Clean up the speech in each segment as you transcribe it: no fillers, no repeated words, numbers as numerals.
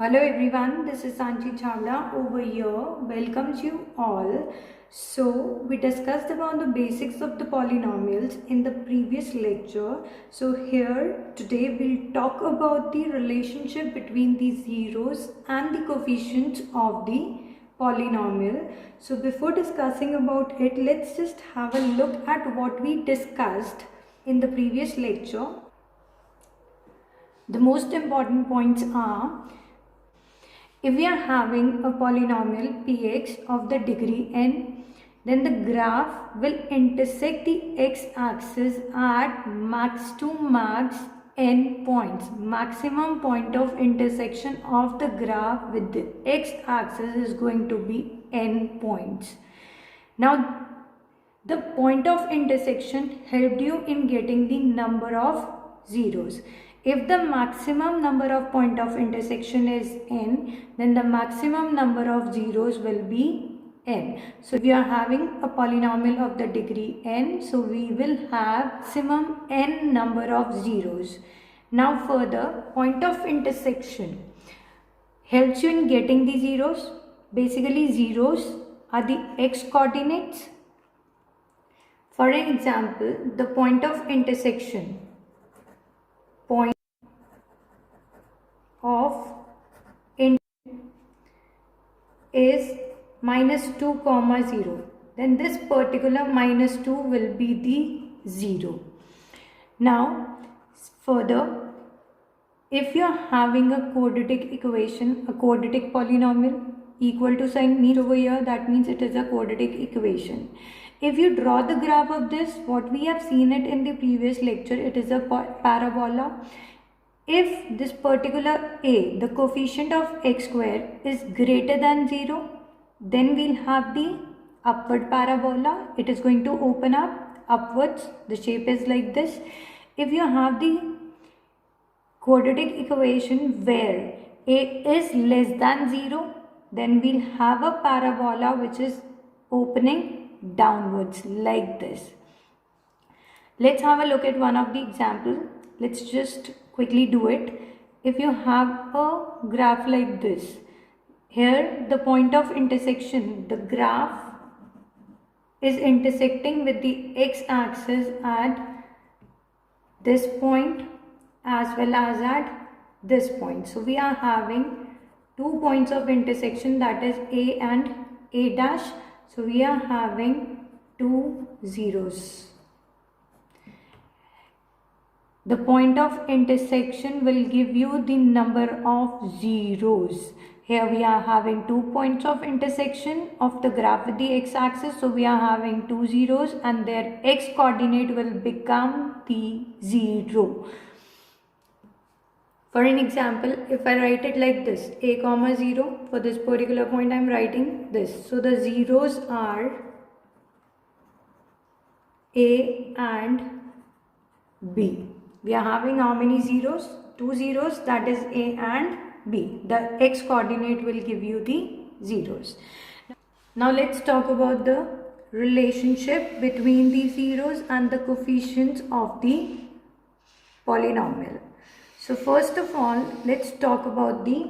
Hello everyone, this is Sanchi Chawla over here. Welcomes you all. So we discussed about the basics of the polynomials in the previous lecture. So here today we'll talk about the relationship between the zeros and the coefficients of the polynomial. So before discussing about it, let's just have a look at what we discussed in the previous lecture. The most important points are, if we are having a polynomial px of the degree n, then the graph will intersect the x-axis at max to max n points. Maximum point of intersection of the graph with the x-axis is going to be n points. Now, the point of intersection helped you in getting the number of zeros. If the maximum number of point of intersection is n, then the maximum number of zeros will be n. So if we are having a polynomial of the degree n, so we will have maximum n number of zeros. Now further, point of intersection helps you in getting the zeros. Basically, zeros are the x coordinates. For an example, the point of intersection is minus 2 comma 0, then this particular minus 2 will be the 0. Now further, if you are having a quadratic equation, a quadratic polynomial, equal to sign means over here, that means it is a quadratic equation. If you draw the graph of this, what we have seen it in the previous lecture, it is a parabola. If this particular a, the coefficient of x square, is greater than 0, then we'll have the upward parabola. It is going to open up upwards. The shape is like this. If you have the quadratic equation where a is less than 0, then we'll have a parabola which is opening downwards like this. Let's have a look at one of the examples. Let's just quickly do it. If you have a graph like this, here the point of intersection, the graph is intersecting with the x-axis at this point as well as at this point. So we are having 2 points of intersection, that is a and a dash. So we are having 2 zeros. The point of intersection will give you the number of zeros. Here we are having 2 points of intersection of the graph with the x-axis. So we are having 2 zeros and their x coordinate will become the 0. For an example, if I write it like this, a comma 0, for this particular point I am writing this. So the zeros are a and b. We are having how many zeros? 2 zeros, that is a and b. The x coordinate will give you the zeros. Now let's talk about the relationship between the zeros and the coefficients of the polynomial. So first of all, let's talk about the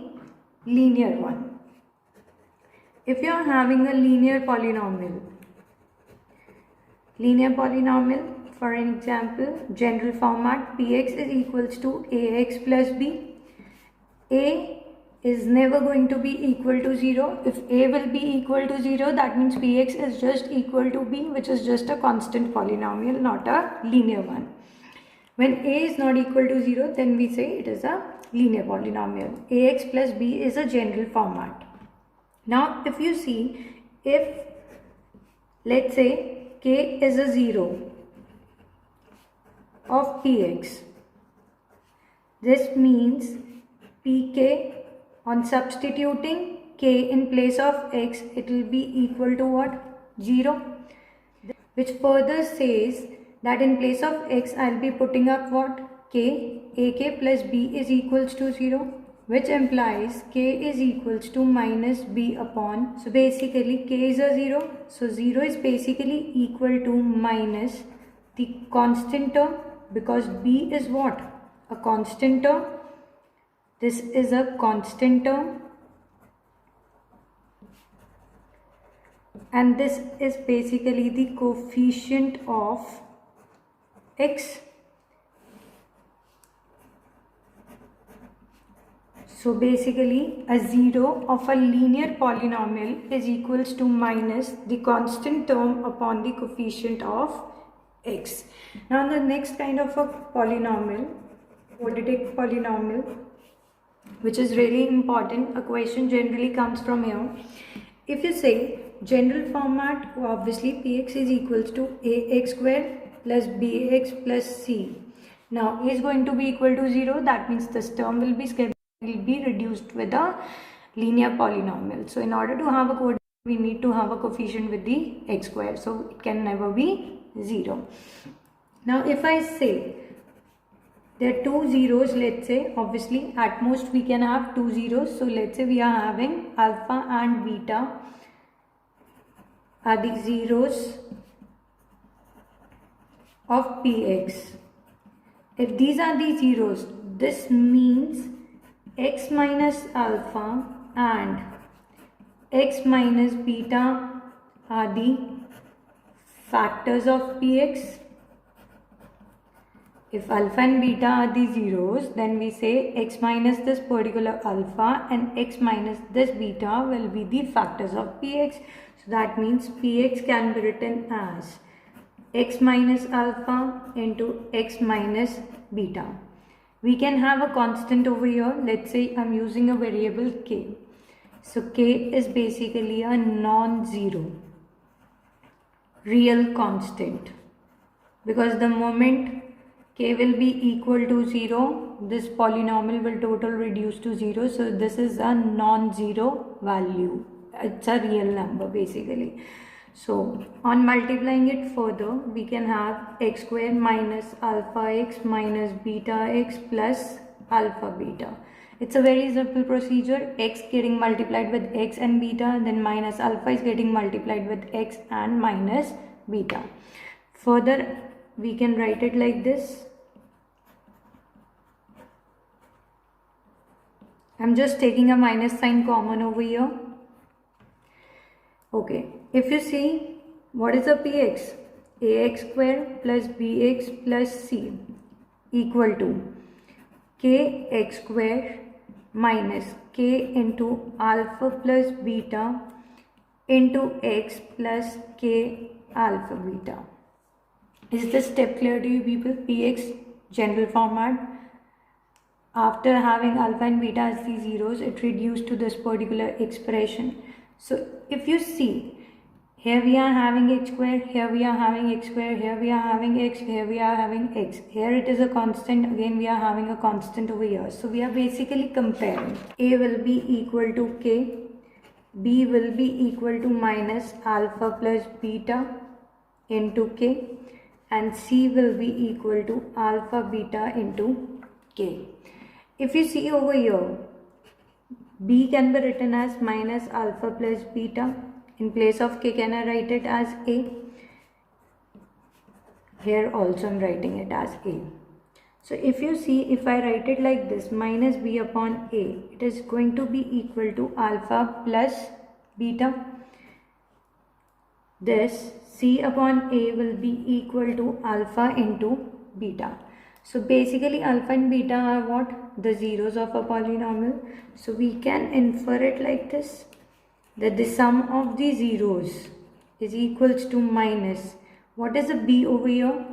linear one. If you are having a linear polynomial, for an example, general format, px is equals to ax plus b. A is never going to be equal to 0. If a will be equal to 0, that means px is just equal to b, which is just a constant polynomial, not a linear one. When a is not equal to 0, then we say it is a linear polynomial. Ax plus b is a general format. Now if you see, if let's say k is a 0 of px, this means pk, on substituting k in place of x, it will be equal to what? 0, which further says that in place of x I'll be putting up what? K. ak plus b is equals to 0, which implies k is equals to minus b upon, so basically k is a 0, so 0 is basically equal to minus the constant term, because b is what? A constant term. This is a constant term, and this is basically the coefficient of x. So basically a 0 of a linear polynomial is equals to minus the constant term upon the coefficient of x. Now the next kind of a polynomial, quadratic polynomial, which is really important, a question generally comes from here. If you say general format, obviously px is equals to ax square plus bx plus c. Now a is going to be equal to 0, that means this term will be reduced with a linear polynomial. So in order to have a quadratic, we need to have a coefficient with the x square, so it can never be 0. Now if I say there are two zeros, let's say, obviously at most we can have two zeros, so let's say we are having alpha and beta are the zeros of px. If these are the zeros, this means x minus alpha and x minus beta are the factors of px. If alpha and beta are the zeros, then we say x minus this particular alpha and x minus this beta will be the factors of px. So that means px can be written as x minus alpha into x minus beta. We can have a constant over here. Let's say I'm using a variable k. So k is basically a non-zero real constant, because the moment k will be equal to 0, this polynomial will total reduce to 0. So this is a non-zero value. It's a real number basically. So on multiplying it further, we can have x square minus alpha x minus beta x plus alpha beta. It's a very simple procedure. X getting multiplied with x and beta, then minus alpha is getting multiplied with x and minus beta. Further, we can write it like this. I'm just taking a minus sign common over here. Okay, if you see, what is a px? Ax square plus bx plus c equal to kx square minus k into alpha plus beta into x plus k alpha beta. Is this step clear to you people? Px general format. After having alpha and beta as the zeros, it reduced to this particular expression. So if you see, here we are having x square, here we are having x square, here we are having x, here we are having x. Here it is a constant, again we are having a constant over here. So we are basically comparing. A will be equal to k, b will be equal to minus alpha plus beta into k, and c will be equal to alpha beta into k. If you see over here, b can be written as minus alpha plus beta. In place of k, can I write it as a? Here also I'm writing it as a. So if you see, if I write it like this, minus b upon a, it is going to be equal to alpha plus beta. This c upon a will be equal to alpha into beta. So basically alpha and beta are what? The zeros of a polynomial. So we can infer it like this, that the sum of the zeros is equals to minus, what is a b over here?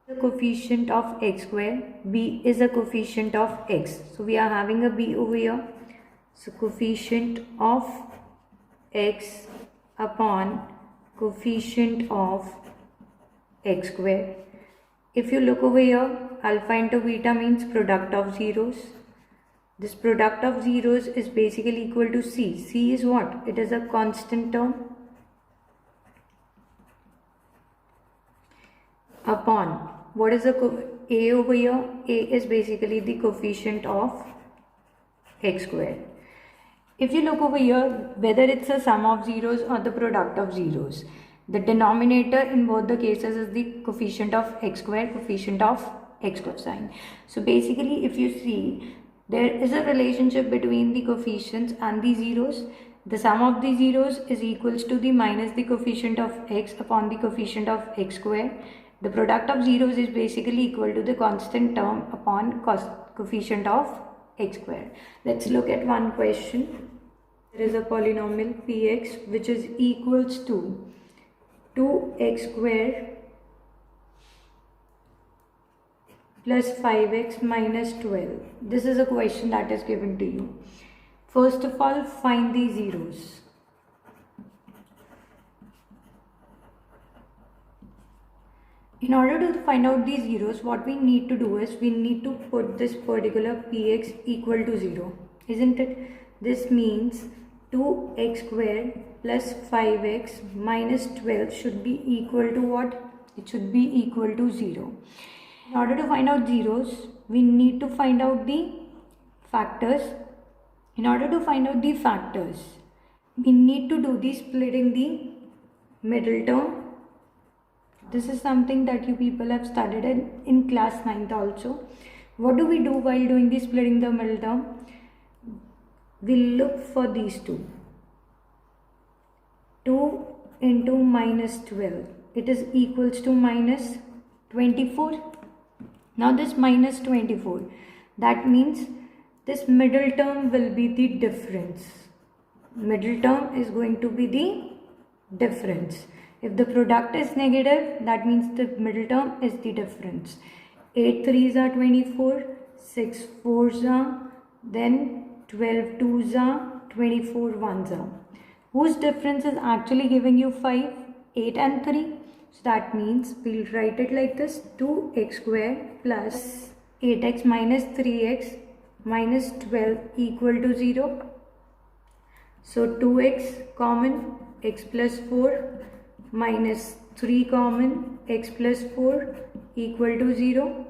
The coefficient of x square. B is a coefficient of x. So we are having a b over here. So coefficient of x upon coefficient of x square. If you look over here, alpha into beta means product of zeros. This product of zeros is basically equal to c. C is what? It is a constant term upon, what is a over here? A is basically the coefficient of x square. If you look over here, whether it's a sum of zeros or the product of zeros, the denominator in both the cases is the coefficient of x square, coefficient of x cosine. So basically if you see, There is a relationship between the coefficients and the zeros. The sum of the zeros is equals to the minus the coefficient of x upon the coefficient of x square. The product of zeros is basically equal to the constant term upon coefficient of x square. Let's look at one question. There is a polynomial px which is equals to 2x square plus 5x minus 12. This is a question that is given to you. First of all, find the zeros. In order to find out these zeros, what we need to do is we need to put this particular px equal to 0, isn't it? This means 2x square plus 5x minus 12 should be equal to what? It should be equal to 0. In order to find out zeros, we need to find out the factors. In order to find out the factors, we need to do the splitting the middle term. This is something that you people have studied in class 9th also. What do we do while doing the splitting the middle term? We look for these two. 2 into minus 12. It is equals to minus 24. Now this minus 24. That means this middle term will be the difference. Middle term is going to be the difference. If the product is negative, that means the middle term is the difference. 8 3s are 24, 6 4s are, then 12 2s are, 24 1s are. Whose difference is actually giving you 5? 8 and 3. So that means we'll write it like this: 2x square plus 8x minus 3x minus 12 equal to 0. So 2x common, x plus 4 minus 3 common, x plus 4 equal to 0,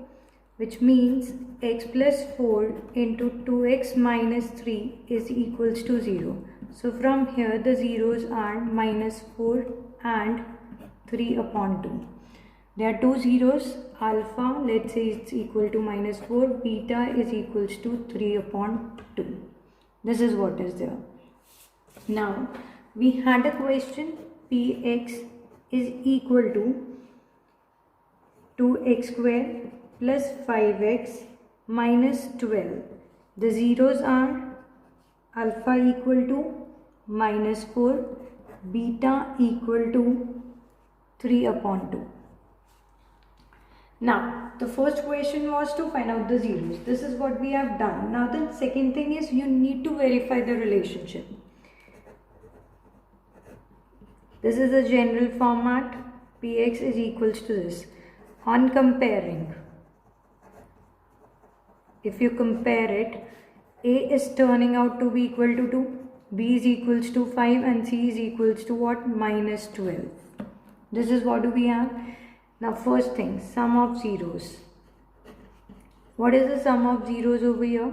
which means x plus 4 into 2x minus 3 is equals to 0. So from here the zeros are minus 4 and 3 upon 2. There are two zeros, alpha, let's say it's equal to minus 4, beta is equals to 3 upon 2. This is what is there. Now, we had a question, px is equal to 2x square plus 5x minus 12. The zeros are alpha equal to minus 4, beta equal to 3 upon 2. Now, the first question was to find out the zeros. This is what we have done. Now, the second thing is you need to verify the relationship. This is the general format. Px is equals to this. On comparing, if you compare it, A is turning out to be equal to 2, B is equals to 5 and C is equals to what? Minus 12. This is what do we have. Now first thing, sum of zeros. What is the sum of zeros over here?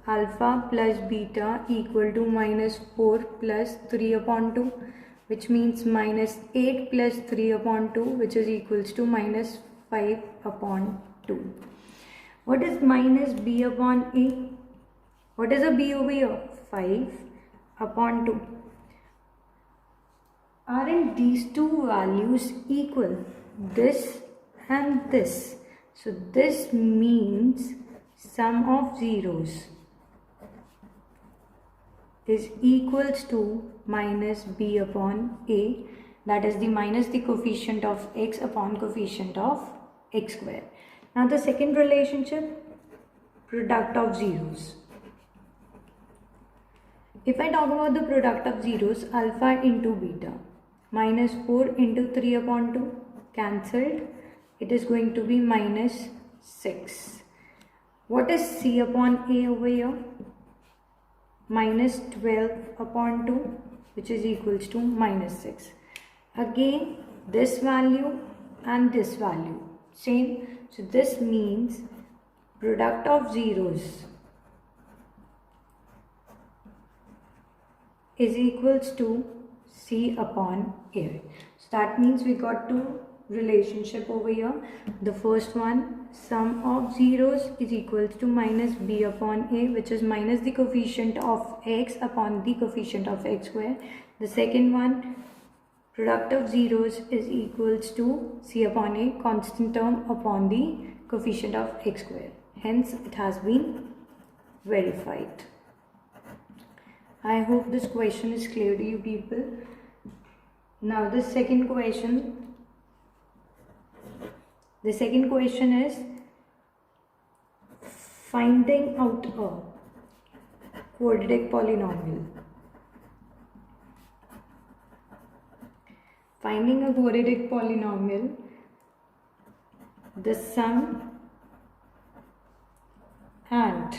Alpha plus beta equal to minus 4 plus 3 upon 2, which means minus 8 plus 3 upon 2, which is equals to minus 5 upon 2. What is minus b upon a? What is a b over here? 5 upon 2. Aren't these two values equal? This and this. So this means sum of zeros is equals to minus b upon a, that is the minus the coefficient of x upon coefficient of x square. Now the second relationship, product of zeros. If I talk about the product of zeros, alpha into beta, minus 4 into 3 upon 2, cancelled, it is going to be minus 6. What is c upon a over here? Minus 12 upon 2, which is equals to minus 6. Again, this value and this value, same. So this means product of zeros is equals to c upon a. So that means we got two relationship over here. The first one, sum of zeros is equals to minus b upon a, which is minus the coefficient of x upon the coefficient of x square. The second one, product of zeros is equals to c upon a, constant term upon the coefficient of x square. Hence it has been verified. I hope this question is clear to you people. Now the second question is finding out a quadratic polynomial. Finding a quadratic polynomial, the sum and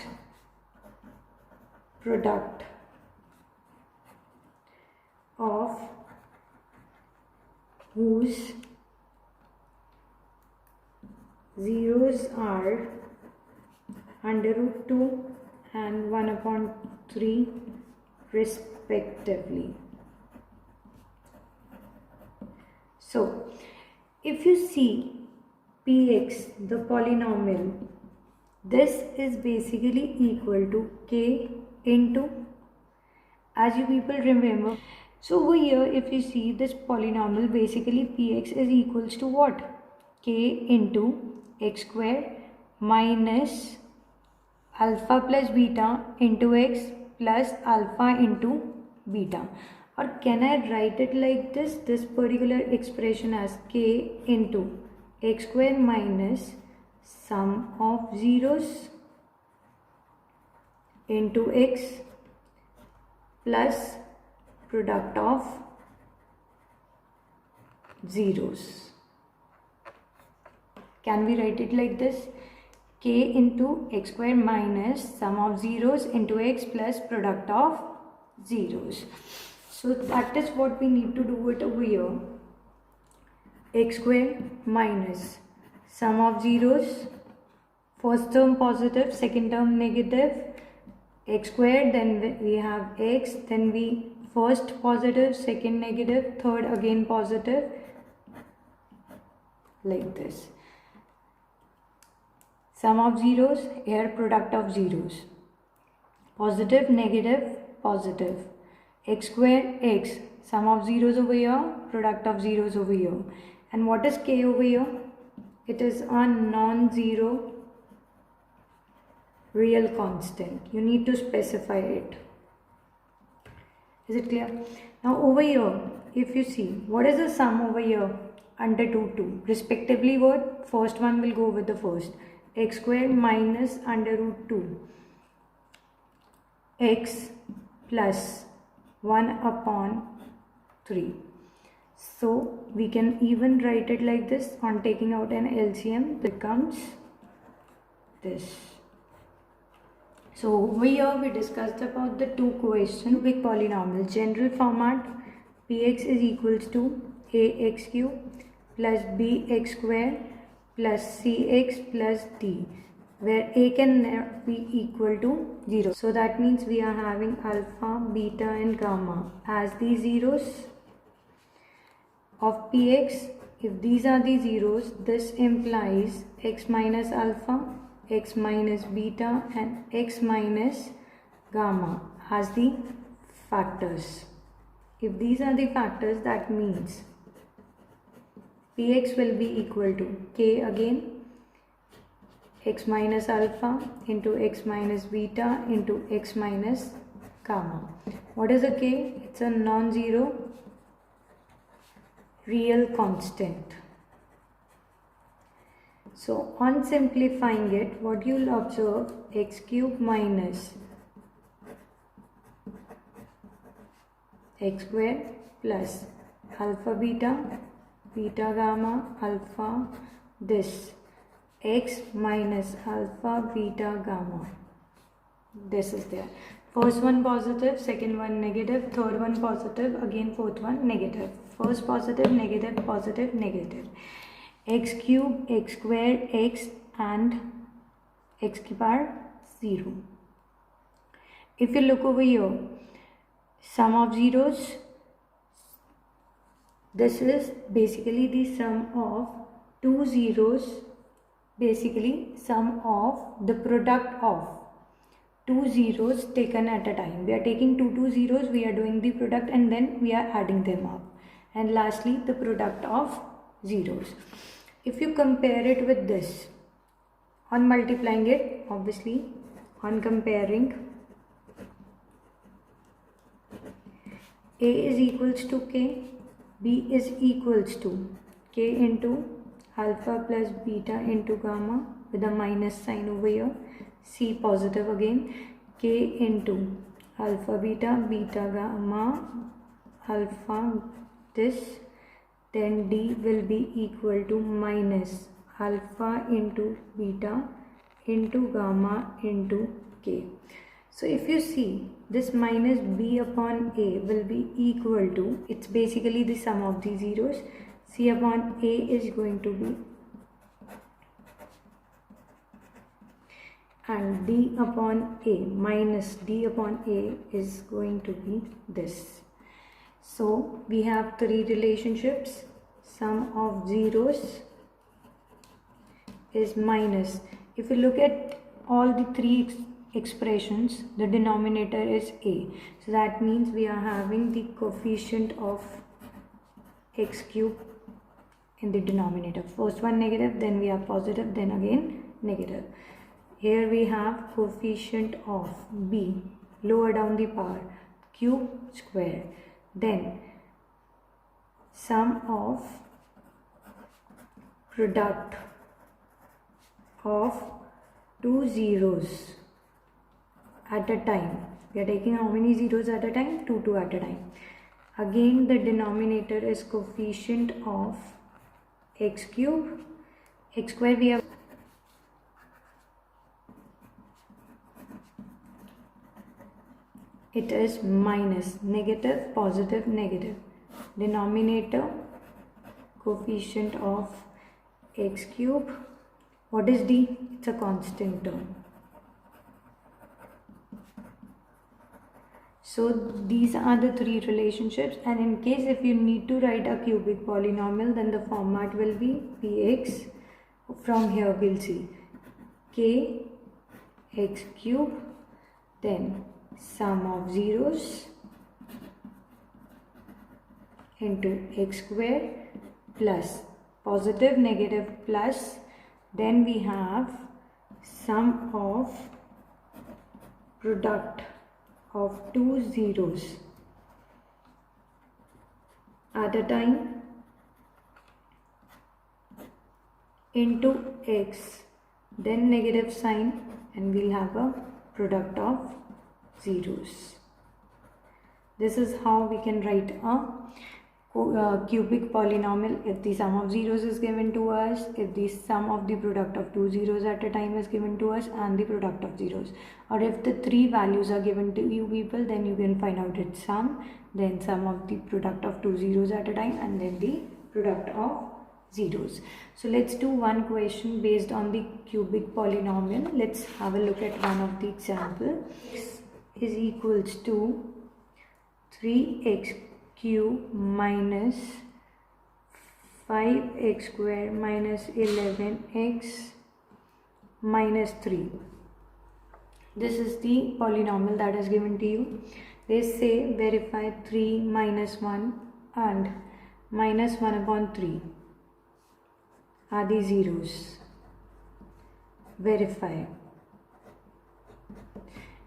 product of whose zeros are under root 2 and 1 upon 3 respectively. So, if you see px, the polynomial, this is basically equal to k into, as you people remember, so over here if you see this polynomial, basically px is equals to what? K into x square minus alpha plus beta into x plus alpha into beta. Or can I write it like this? This particular expression as k into x square minus sum of zeros into x plus product of zeros. Can we write it like this? K into x square minus sum of zeros into x plus product of zeros. So that is what we need to do it over here. X square minus sum of zeros, first term positive, second term negative, x square, then we have x, then we first positive, second negative, third again positive, like this. Sum of zeros, here product of zeros, positive, negative, positive, x square, x, sum of zeros over here, product of zeros over here. And what is k over here? It is a non-zero real constant. You need to specify it. Is it clear? Now over here, if you see, what is the sum over here? Under 2, respectively what? First one will go with the first. X square minus under root 2. X plus 1 upon 3. So we can even write it like this. On taking out an LCM becomes this. So over here we discussed about the two questions with polynomial. General format, px is equals to ax cube plus bx square plus cx plus d, where a can be equal to 0. So that means we are having alpha, beta and gamma as the zeros of px. If these are the zeros, this implies x minus alpha, x minus beta and x minus gamma as the factors. If these are the factors, that means px will be equal to k again, x minus alpha into x minus beta into x minus gamma. What is a k? It's a non-zero real constant. So on simplifying it, what you will observe, x cube minus x square plus alpha beta, beta gamma, alpha, this x minus alpha, beta, gamma. This is there. First one positive, second one negative, third one positive, again fourth one negative. First positive, negative, positive, negative. X cube, x square, x and x to the power 0. If you look over here, sum of zeros, This is basically the sum of two zeros, basically sum of the product of two zeros taken at a time. We are taking two zeros, we are doing the product and then we are adding them up. And lastly, the product of zeros. If you compare it with this, on multiplying it, obviously, on comparing, A is equals to K, B is equals to K into alpha plus beta into gamma with a minus sign over here, C positive again, K into alpha beta, beta gamma, alpha this, then D will be equal to minus alpha into beta into gamma into K. So if you see, this minus B upon A will be equal to, it's basically the sum of the zeros. C upon A is going to be, and D upon A minus D upon A is going to be this. So we have three relationships. Sum of zeros is minus. If you look at all the three expressions, the denominator is A. So that means we are having the coefficient of x cube in the denominator. First one negative, then we have positive, then again negative. Here we have coefficient of B, lower down the power, cube square. Then sum of product of two zeros at a time. We are taking how many zeros at a time? Two at a time. Again, the denominator is coefficient of x cube. X square we have, it is minus, negative, positive, negative. Denominator coefficient of x cube. What is D? It's a constant term. So these are the three relationships, and in case if you need to write a cubic polynomial, then the format will be Px. From here we'll see k x cube, then sum of zeros into x square plus positive, negative, plus, then we have sum of product of two zeros at a time into x, then negative sign, and we'll have a product of zeros. This is how we can write a cubic polynomial if the sum of zeros is given to us, if the sum of the product of two zeros at a time is given to us, and the product of zeros. Or if the three values are given to you people, then you can find out its sum, then sum of the product of two zeros at a time, and then the product of zeros. So let's do one question based on the cubic polynomial. Let's have a look at one of the example. X is equals to 3x cube minus 5x square minus 11x minus 3. This is the polynomial that is given to you. They say verify 3 minus 1 and minus 1 upon 3 are the zeros. Verify.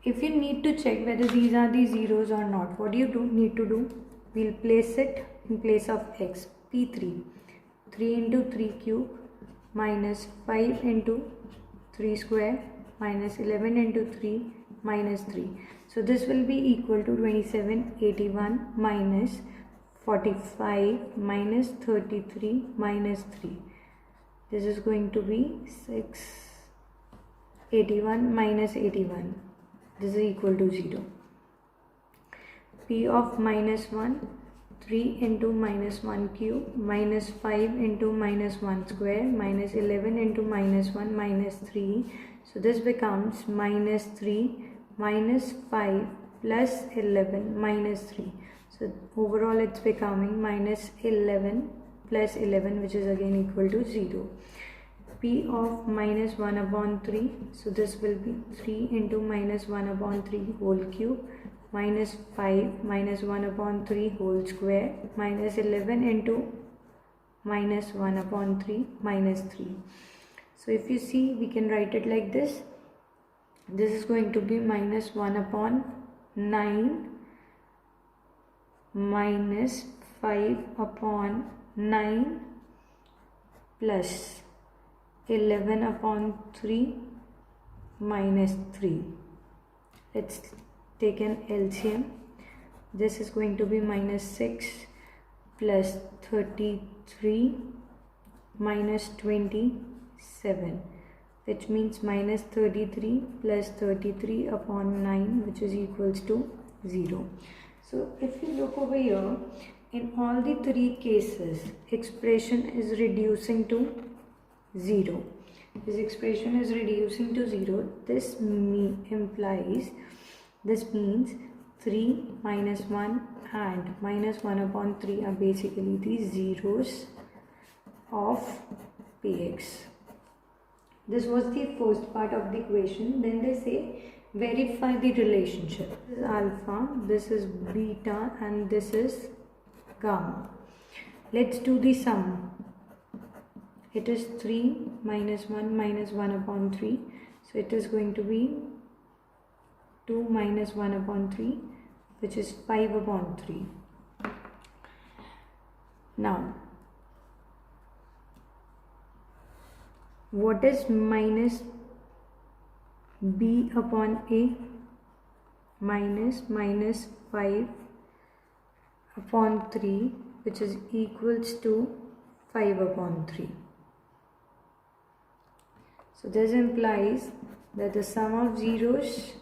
If you need to check whether these are the zeros or not, what do you need to do? We'll place it in place of x, p3. 3 into 3 cube minus 5 into 3 square minus 11 into 3 minus 3. So this will be equal to 2781 minus 45 minus 33 minus 3. This is going to be 681 minus 81. This is equal to 0. P of minus 1, 3 into minus 1 cube minus 5 into minus 1 square minus 11 into minus 1 minus 3. So this becomes minus 3 minus 5 plus 11 minus 3. So overall it's becoming minus 11 plus 11, which is again equal to 0. P of minus 1 upon 3. So this will be 3 into minus 1 upon 3 whole cube minus 5 minus 1 upon 3 whole square minus 11 into minus 1 upon 3 minus 3. So if you see, we can write it like this. This is going to be minus 1 upon 9 minus 5 upon 9 plus 11 upon 3 minus 3. Let's take an LCM. This is going to be minus 6 plus 33 minus 27, which means minus 33 plus 33 upon 9, which is equals to 0. So if you look over here, in all the three cases, expression is reducing to 0. This expression is reducing to 0. This means 3 minus 1 and minus 1 upon 3 are basically the zeros of px. This was the first part of the equation. Then they say verify the relationship. This is alpha, this is beta, and this is gamma. Let's do the sum. It is 3 minus 1 upon 3. So it is going to be 2 minus 1 upon 3, which is 5 upon 3. Now, what is minus b upon a? Minus 5 upon 3, which is equals to 5 upon 3. So this implies that the sum of zeros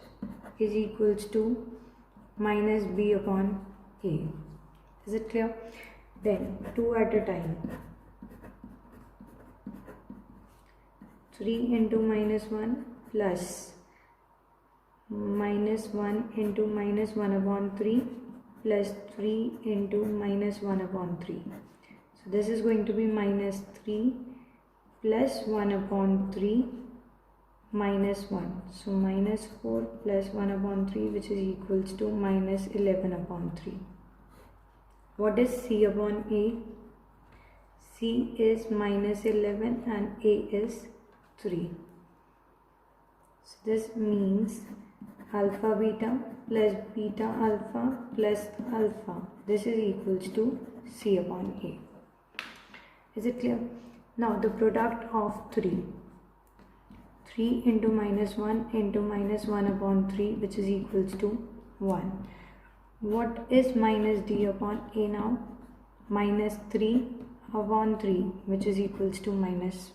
is equals to minus b upon a. Is it clear? Then 2 at a time. 3 into minus 1 plus minus 1 into minus 1 upon 3 plus 3 into minus 1 upon 3. So this is going to be minus 3 plus 1 upon 3 minus 1. So minus 4 plus 1 upon 3, which is equals to minus 11 upon 3. What is c upon a? C is minus 11 and a is 3. So this means alpha beta plus beta alpha plus alpha. This is equals to c upon a. Is it clear? Now the product of 3 into minus 1 into minus 1 upon 3, which is equals to 1. What is minus d upon a now? Minus 3 upon 3, which is equals to minus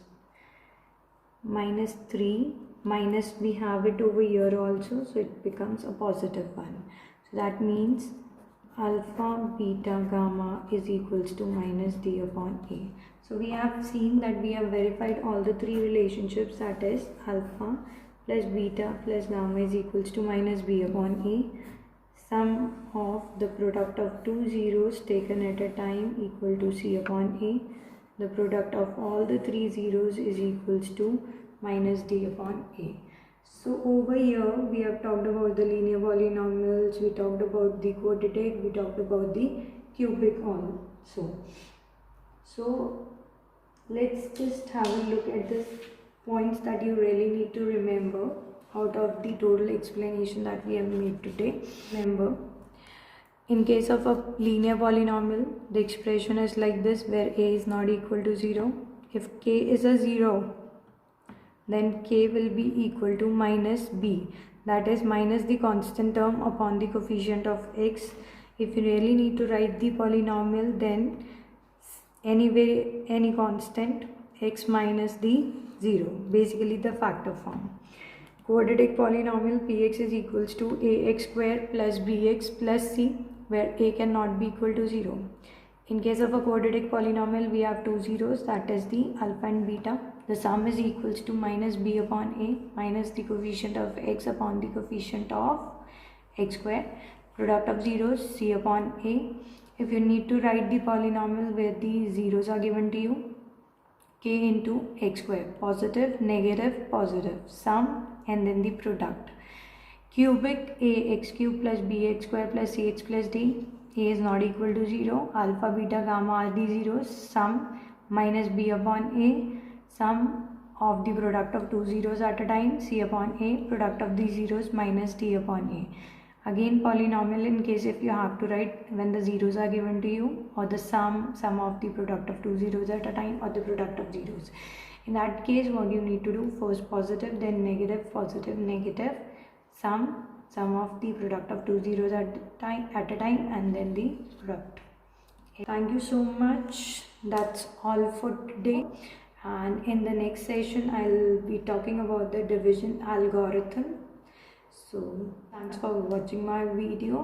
3 minus, we have it over here also, so it becomes a positive 1. So that means alpha beta gamma is equals to minus d upon a. So we have seen that we have verified all the three relationships, that is alpha plus beta plus gamma is equals to minus b upon a. Sum of the product of two zeros taken at a time equal to c upon a. The product of all the three zeros is equals to minus d upon a. So over here we have talked about the linear polynomials, we talked about the quadratic, we talked about the cubic also. So let's just have a look at the points that you really need to remember out of the total explanation that we have made today. Remember, in case of a linear polynomial, the expression is like this, where a is not equal to 0. If k is a 0, then k will be equal to minus b, that is minus the constant term upon the coefficient of x. If you really need to write the polynomial, then any constant x minus the 0, basically the factor form. Quadratic polynomial px is equals to ax square plus bx plus c, where a cannot be equal to 0. In case of a quadratic polynomial, we have two zeros, that is the alpha and beta. The sum is equals to minus b upon a minus the coefficient of x upon the coefficient of x square. Product of zeros, c upon a. If you need to write the polynomial where the zeros are given to you, k into x square, positive, negative, positive, sum, and then the product. Cubic ax cube plus bx square plus cx plus d. A is not equal to 0. Alpha, beta, gamma are the zeros. Sum minus b upon a. Sum of the product of two zeros at a time, c upon a. Product of the zeros minus d upon a. Again polynomial in case if you have to write when the zeros are given to you, or the sum of the product of two zeros at a time, or the product of zeros. In that case what you need to do, first positive, then negative, positive, negative, sum of the product of two zeros at a time, and then the product. Thank you so much. That's all for today, and in the next session I'll be talking about the division algorithm. So thanks for watching my video.